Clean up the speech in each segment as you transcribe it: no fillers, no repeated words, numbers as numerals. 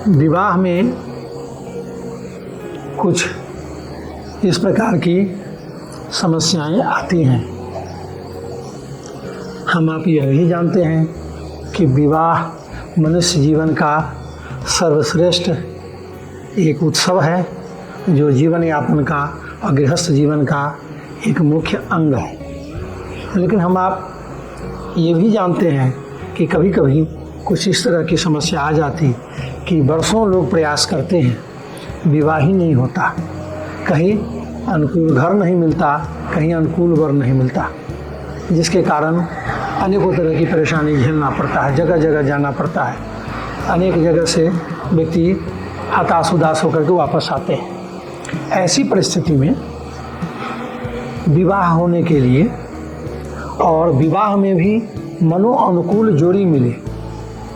विवाह में कुछ इस प्रकार की समस्याएं आती हैं। हम आप यह भी जानते हैं कि विवाह मनुष्य जीवन का सर्वश्रेष्ठ एक उत्सव है, जो जीवन यापन का और गृहस्थ जीवन का एक मुख्य अंग है। लेकिन हम आप ये भी जानते हैं कि कभी कभी कुछ इस तरह की समस्या आ जाती कि वर्षों लोग प्रयास करते हैं, विवाह ही नहीं होता, कहीं अनुकूल घर नहीं मिलता, कहीं अनुकूल वर नहीं मिलता, जिसके कारण अनेकों तरह की परेशानी झेलना पड़ता है, जगह जगह जाना पड़ता है। अनेक जगह से व्यक्ति हताश उदास होकर के वापस आते हैं। ऐसी परिस्थिति में विवाह होने के लिए और विवाह में भी मनो अनुकूल जोड़ी मिले,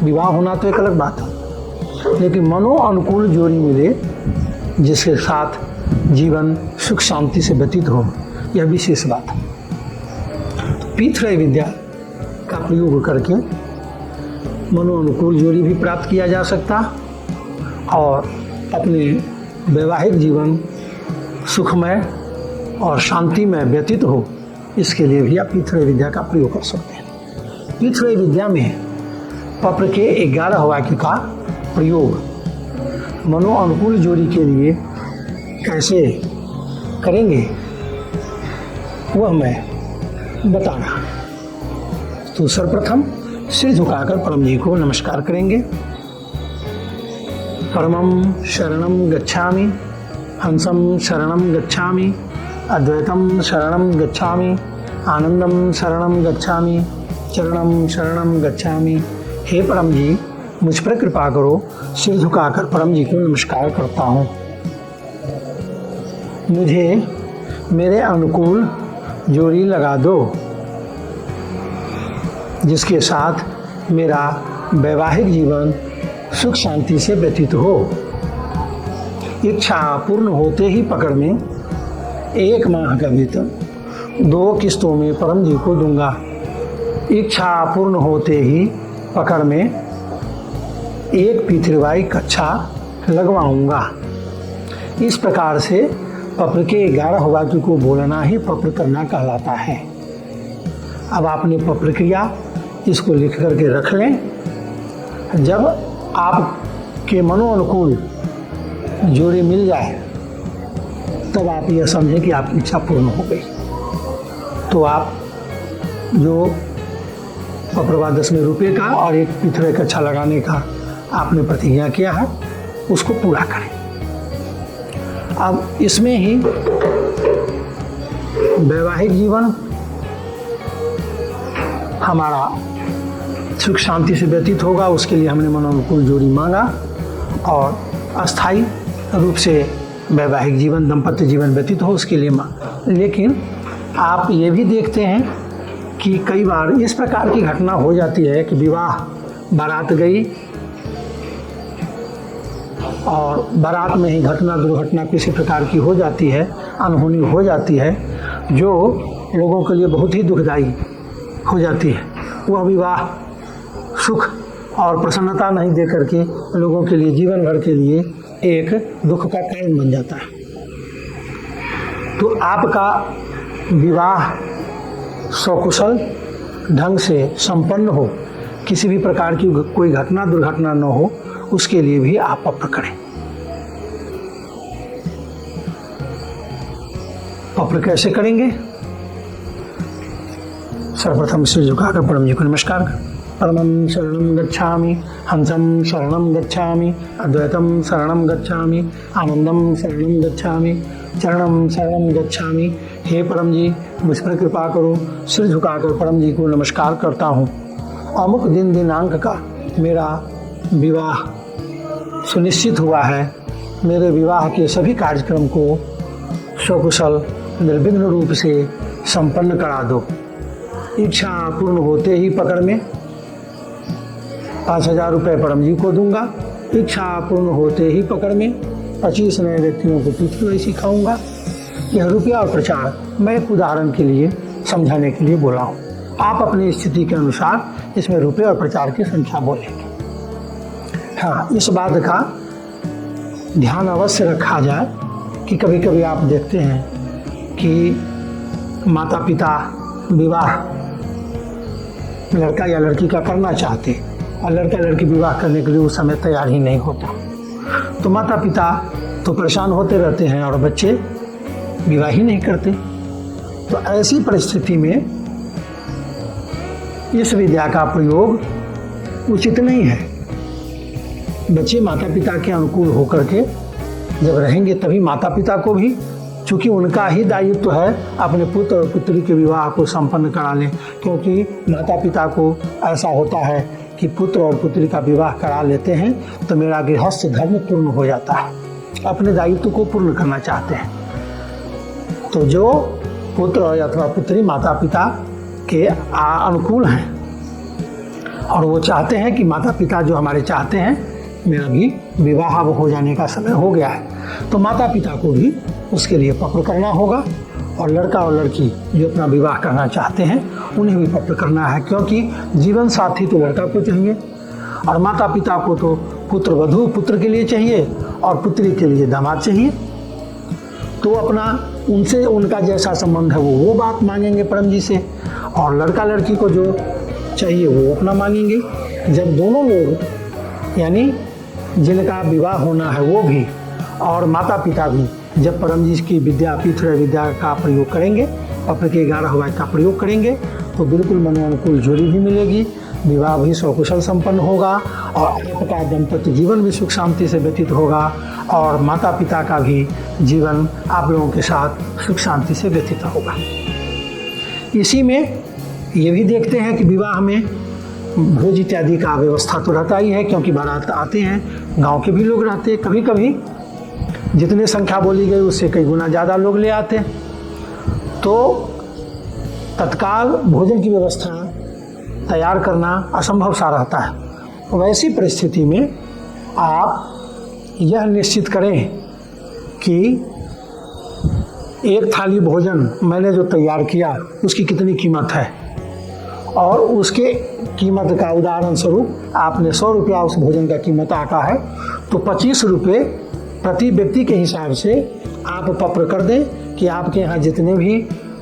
विवाह होना तो एक अलग बात है, लेकिन मनो अनुकूल जोड़ी मिले जिसके साथ जीवन सुख शांति से व्यतीत हो, यह विशेष बात है। पीतत्रय विद्या का प्रयोग करके मनो अनुकूल जोड़ी भी प्राप्त किया जा सकता और अपने वैवाहिक जीवन सुखमय और शांतिमय व्यतीत हो, इसके लिए भी आप पीतत्रय विद्या का प्रयोग कर सकते हैं। पीतत्रय विद्या में पत्र के 11 वाक्य का प्रयोग मनो अनुकूल जोड़ी के लिए कैसे करेंगे वह मैं बता रहा। तो सर्वप्रथम सिर झुकाकर परम जी को नमस्कार करेंगे। परमं शरणं गच्छामि, हंसं शरणं गच्छामि, अद्वैतं शरणं गच्छामि, आनंदं शरणं गच्छामि, चरणं शरणं गच्छामि। हे परम जी, मुझ पर कृपा करो। सिर झुकाकर परम जी को नमस्कार करता हूँ। मुझे मेरे अनुकूल जोड़ी लगा दो, जिसके साथ मेरा वैवाहिक जीवन सुख शांति से व्यतीत हो। इच्छा पूर्ण होते ही पकड़ में 1 माह का वेतन 2 किस्तों में परम जी को दूंगा। इच्छा पूर्ण होते ही पकड़ में 1 पीतृवाई कक्षा लगवाऊंगा। इस प्रकार से पत्र के 11 वाक्य को बोलना ही पत्र करना कहलाता है। अब आपने पत्र किया, इसको लिख करके रख लें। जब आपके मनो अनुकूल जोड़ी मिल जाए तब आप यह समझें कि आपकी इच्छा पूर्ण हो गई। तो आप जो पत्रवा 10 रुपये का और 1 पीतृवाई कक्षा लगाने का आपने प्रतिज्ञा किया है, उसको पूरा करें। अब इसमें ही वैवाहिक जीवन हमारा सुख शांति से व्यतीत होगा, उसके लिए हमने मनोनुकूल जोड़ी मांगा और अस्थायी रूप से वैवाहिक जीवन दाम्पत्य जीवन व्यतीत हो, उसके लिए मांगा। लेकिन आप ये भी देखते हैं कि कई बार इस प्रकार की घटना हो जाती है कि विवाह बारात गई और बारात में ही घटना दुर्घटना किसी प्रकार की हो जाती है, अनहोनी हो जाती है, जो लोगों के लिए बहुत ही दुखदायी हो जाती है। वह विवाह सुख और प्रसन्नता नहीं दे करके लोगों के लिए जीवन भर के लिए एक दुख का कारण बन जाता है। तो आपका विवाह सकुशल ढंग से संपन्न हो, किसी भी प्रकार की कोई घटना दुर्घटना न हो, उसके लिए भी आप पत्र करें। पत्र कैसे करेंगे? सर्वप्रथम सिर झुकाकर परम जी को नमस्कार कर। परमं शरणं गच्छामि, हंसं शरणं गच्छामि, अद्वैतं शरणं गच्छामि, आनंदं शरणं गच्छामि, चरणं शरणं गच्छामि। हे परम जी, मुझ पर कृपा करो। सिर झुकाकर परम जी को नमस्कार करता हूँ। अमुक दिन दिनांक का मेरा विवाह सुनिश्चित हुआ है। मेरे विवाह के सभी कार्यक्रम को सकुशल निर्विघ्न रूप से संपन्न करा दो। इच्छा पूर्ण होते ही पकड़ में 5000 रुपये परम जी को दूंगा। इच्छा पूर्ण होते ही पकड़ में 25 नए व्यक्तियों को पीतृवाई सिखाऊंगा। यह रुपया और प्रचार मैं एक उदाहरण के लिए समझाने के लिए बोला हूँ। आप अपनी स्थिति के अनुसार इसमें रुपये और प्रचार की संख्या बोलेंगे। हाँ, इस बात का ध्यान अवश्य रखा जाए कि कभी कभी आप देखते हैं कि माता पिता विवाह लड़का या लड़की का करना चाहते और लड़का लड़की विवाह करने के लिए उस समय तैयार ही नहीं होता, तो माता पिता तो परेशान होते रहते हैं और बच्चे विवाह ही नहीं करते। तो ऐसी परिस्थिति में इस विद्या का प्रयोग उचित नहीं है। बच्चे माता पिता के अनुकूल होकर के जब रहेंगे तभी माता पिता को भी, चूँकि उनका ही दायित्व है अपने पुत्र और पुत्री के विवाह को संपन्न करा लें, क्योंकि माता पिता को ऐसा होता है कि पुत्र और पुत्री का विवाह करा लेते हैं तो मेरा गृहस्थ धर्म पूर्ण हो जाता है, अपने दायित्व को पूर्ण करना चाहते हैं। तो जो पुत्र अथवा पुत्री माता पिता के अनुकूल हैं और वो चाहते हैं कि माता पिता जो हमारे चाहते हैं मेरा भी विवाह अब हो जाने का समय हो गया है, तो माता पिता को भी उसके लिए पक्व करना होगा और लड़का और लड़की जो अपना विवाह करना चाहते हैं उन्हें भी पक्व करना है, क्योंकि जीवन साथी तो लड़का को चाहिए और माता पिता को तो पुत्र वधू पुत्र के लिए चाहिए और पुत्री के लिए दामाद चाहिए। तो अपना उनसे उनका जैसा संबंध है वो बात मांगेंगे परम जी से, और लड़का लड़की को जो चाहिए वो अपना मांगेंगे। जब दोनों लोग यानी जिनका विवाह होना है वो भी और माता पिता भी जब परम जी की विद्या पीथुर विद्या का प्रयोग करेंगे, अपने के 11 वाक्य का प्रयोग करेंगे तो बिल्कुल मनोनुकूल जोड़ी भी मिलेगी, विवाह भी सकुशल संपन्न होगा और आपका दाम्पत्य जीवन भी सुख शांति से व्यतीत होगा और माता पिता का भी जीवन आप लोगों के साथ सुख शांति से व्यतीत होगा। इसी में ये भी देखते हैं कि विवाह में भोज इत्यादि का व्यवस्था तो रहता ही है, क्योंकि बारात आते हैं, गांव के भी लोग रहते हैं, कभी कभी जितने संख्या बोली गई उससे कई गुना ज़्यादा लोग ले आते हैं, तो तत्काल भोजन की व्यवस्था तैयार करना असंभव सा रहता है। वैसी परिस्थिति में आप यह निश्चित करें कि एक थाली भोजन मैंने जो तैयार किया उसकी कितनी कीमत है और उसके कीमत का उदाहरण स्वरूप आपने 100 रुपया उस भोजन का कीमत आता है तो 25 रुपये प्रति व्यक्ति के हिसाब से आप पत्र कर दें कि आपके यहाँ जितने भी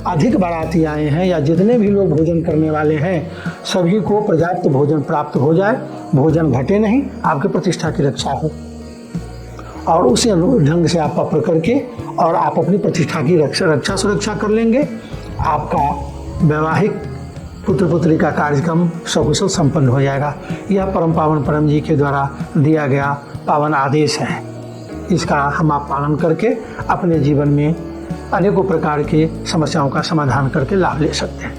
अधिक बाराती आए हैं या जितने भी लोग भोजन करने वाले हैं सभी को पर्याप्त भोजन प्राप्त हो जाए, भोजन घटे नहीं, आपके प्रतिष्ठा की रक्षा हो। और उसी ढंग से आप पत्र करके और आप अपनी प्रतिष्ठा की रक्षा सुरक्षा कर लेंगे, आपका वैवाहिक पुत्र पुत्री का कार्यक्रम सकुशल संपन्न हो जाएगा। यह परम पावन परम जी के द्वारा दिया गया पावन आदेश है। इसका हम आप पालन करके अपने जीवन में अनेकों प्रकार की समस्याओं का समाधान करके लाभ ले सकते हैं।